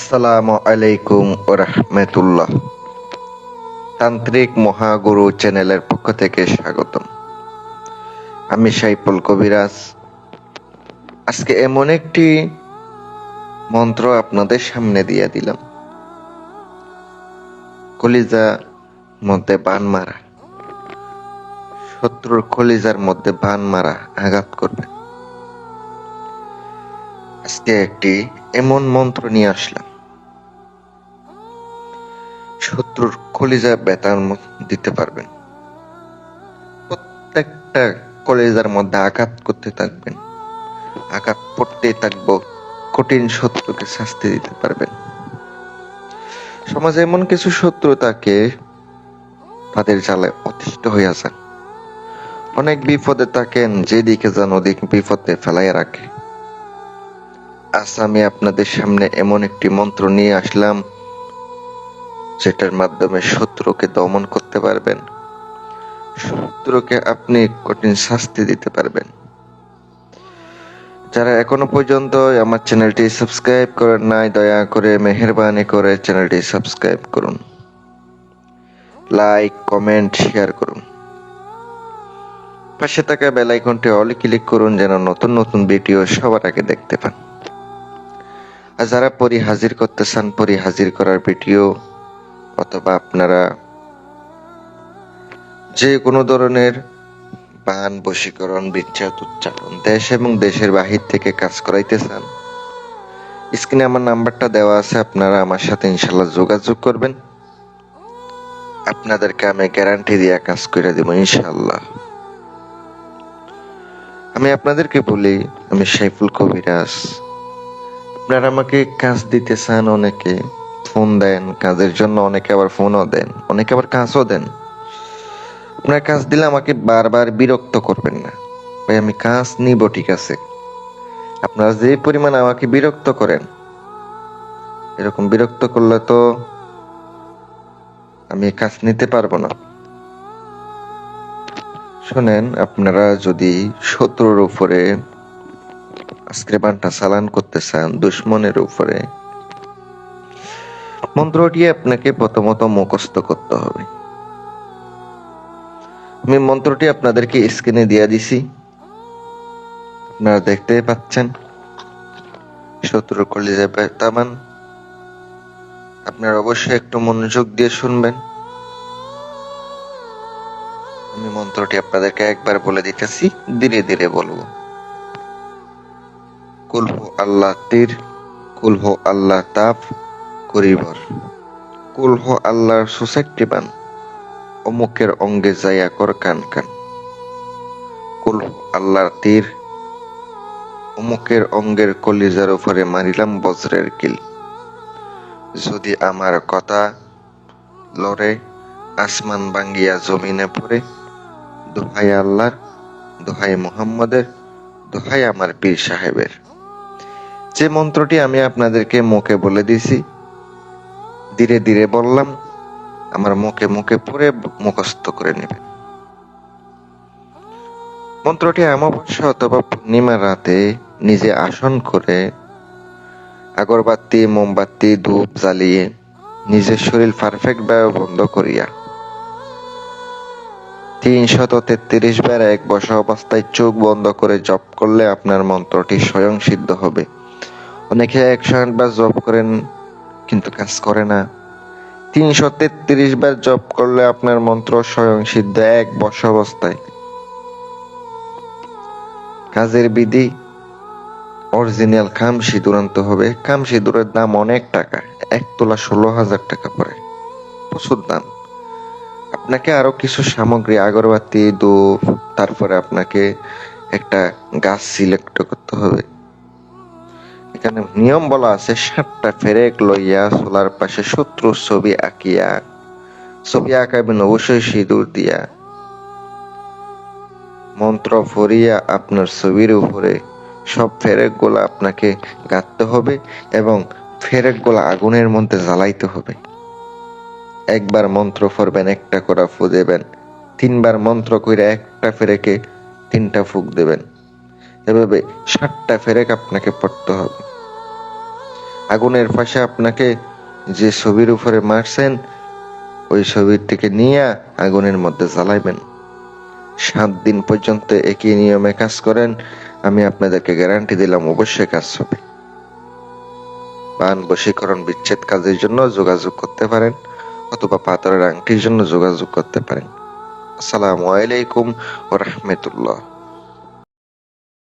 আসসালামু আলাইকুম ওরহমতুল্লাহ। তান্ত্রিক মহাগুরু চ্যানেলের পক্ষ থেকে স্বাগতম। আমি সাইফুল কবিরাজ। আজকে এমন একটি মন্ত্র আপনাদের সামনে দিয়ে দিলাম, কলিজা মধ্যে বান মারা, শত্রুর কলিজার মধ্যে বান মারা, আঘাত করবে। আজকে একটি এমন মন্ত্র নিয়ে আসলাম, শত্রুর কলিজা ব্যথা দিতে পারবেন। প্রত্যেকটা কলিজার মধ্যে আঘাত করতে থাকবেন, আঘাত পড়তেই থাকবো, কঠিন শত্রুকে শাস্তি দিতে পারবেন। সমাজে এমন কিছু শত্রু থাকে, তাদের জালে অতিষ্ঠ হইয়া যান, অনেক বিপদে থাকেন, যেদিকে যান ওদিক বিপদে ফেলাইয়া রাখে। আজ আমি আপনাদের সামনে এমন একটি মন্ত্র নিয়ে আসলাম, যেটার মাধ্যমে শত্রুকে দমন করতে পারবেন, শত্রুকে আপনি কঠিন শাস্তি দিতে পারবেন। যারা এখনো পর্যন্ত আমার চ্যানেলটি সাবস্ক্রাইব করেন নাই, দয়া করে মেহেরবানি করে চ্যানেলটি সাবস্ক্রাইব করুন, লাইক কমেন্ট শেয়ার করুন, পাশে থাকা বেল আইকনটি অলে ক্লিক করুন, যেন নতুন নতুন ভিডিও সবার আগে দেখতে পান। আর যারা পরি হাজির করতে চান, পরি হাজির করার ভিডিও অথবা আপনারা যে কোনো ধরনের বান, বশীকরণ, বিচ্ছেদ, উচ্চারণ, দেশ এবং দেশের বাহির থেকে কাজ করাইতে চান, স্ক্রিনে আমার নাম্বারটা দেওয়া আছে, আপনারা আমার সাথে ইনশাল্লাহ যোগাযোগ করবেন। আপনাদেরকে আমি গ্যারান্টি দিয়ে কাজ করে দেব ইনশাল্লাহ। আমি আপনাদেরকে বলি, আমি সাইফুল কবিরাজ। আপনারা আমাকে কাজ দিতে চান, অনেকে ফোন দেন কাজের জন্য, অনেকে আবার ফোনও দেন, অনেকে আবার কাজও দেন। আপনার কাজ দিলে আমাকে বারবার বিরক্ত করবেন না ভাই, আমি কাজ নিব ঠিক আছে, আপনারা যে পরিমাণ আমাকে বিরক্ত করেন, এরকম বিরক্ত করলে তো আমি কাজ নিতে পারবো না। শোনেন, আপনারা যদি শত্রুর উপরে আজকে বানটা চালান করতে চান, দুশ্মনের উপরে, মন্ত্রটি আপনাকে প্রথমত মুখস্থ করতে হবে। আমি মন্ত্রটি আপনাদেরকে স্ক্রিনে দিয়ে দিছি, আপনারা দেখতেই পাচ্ছেন। শত্রুর কলিজায় ব্যথা পান, আপনারা অবশ্যই একটু মনোযোগ দিয়ে শুনবেন। আমি মন্ত্রটি আপনাদেরকে একবার বলে দিতেছি, ধীরে ধীরে বলবো। কুলহু আল্লাহ তীর, কুলহু আল্লাহ তাপ করিবর, কুলহু আল্লাহর সোসাইটি বান, অমুকের অঙ্গে যাইয়া কর কান কান। কুলহু আল্লাহর তীর, অমুকের অঙ্গের কলিজার উপরে মারিলাম বজ্রের কিল। যদি আমার কথা লড়ে, আসমান ভাঙ্গিয়া জমিনে পড়ে, দোহাই আল্লাহর, দোহাই মুহাম্মদের, দোহাই আমার পীর সাহেবের। যে মন্ত্রটি আমি আপনাদেরকে মুখে বলে দিছি, ধীরে ধীরে বললাম, আমার মুখে মুখে পড়ে মুখস্থ করে নেবেন। মন্ত্রটি অমাবস্যা অথবা পূর্ণিমা রাতে নিজে আসন করে আগরবাতি, মোমবাতি, ধূপ জ্বালিয়ে নিজের শরীর পারফেক্ট ভাবে বন্ধ করিয়া ৩৩৩ বার এক বসা অবস্থায় চোখ বন্ধ করে জপ করলে আপনার মন্ত্রটি স্বয়ং সিদ্ধ হবে। অনেকে ১০৮ বার জপ করেন কিন্তু কাজ করে না। ৩৩৩ বার জপ করলে আপনার মন্ত্র স্বয়ং সিদ্ধ এক বসা অবস্থায়। কাজের বিধি, অরিজিনাল খাম সিঁদুর আনতে হবে। খাম সিঁদুরের দাম অনেক টাকা, ১ তোলা ১৬,০০০ টাকা পড়ে, প্রচুর দাম। আপনাকে আরো কিছু সামগ্রী, আগরবাতি, ধূপ, তারপরে আপনাকে একটা গাছ সিলেক্ট করতে হবে। এখানে নিয়ম বলা আছে, ৭টা ফেরেক লইয়া চুলার পাশে শত্রুর ছবি আঁকিয়া, ছবি আঁকাবেন অবশ্যই সিঁদুর দিয়া, মন্ত্র পড়িয়া আপনার ছবির উপরে সব ফেরেক গুলা আপনাকে গাঁথতে হবে এবং ফেরেক গুলা আগুনের মধ্যে জ্বালাইতে হবে। একবার মন্ত্র পড়বেন, একটা করে ফু দেবেন, ৩বার মন্ত্র কইরা একটা ফেরেকে ৩টা ফুক দেবেন। এভাবে ৭টা ফেরেক আপনাকে পড়তে হবে। আগুনের পাশে আপনাকে যে ছবির উপরে মারছেন ওই ছবিটিকে নিয়ে আগুনের মধ্যে জ্বালাইবেন। 7 দিন পর্যন্ত একই নিয়মে কাজ করেন, আমি আপনাদেরকে গ্যারান্টি দিলাম অবশ্যই কাজ হবে। বান বশীকরণ বিচ্ছেদ কাজের জন্য যোগাযোগ করতে পারেন, অথবা পাথরের আংটির জন্য যোগাযোগ করতে পারেন। আসসালামু আলাইকুম ওয়া রাহমাতুল্লাহ।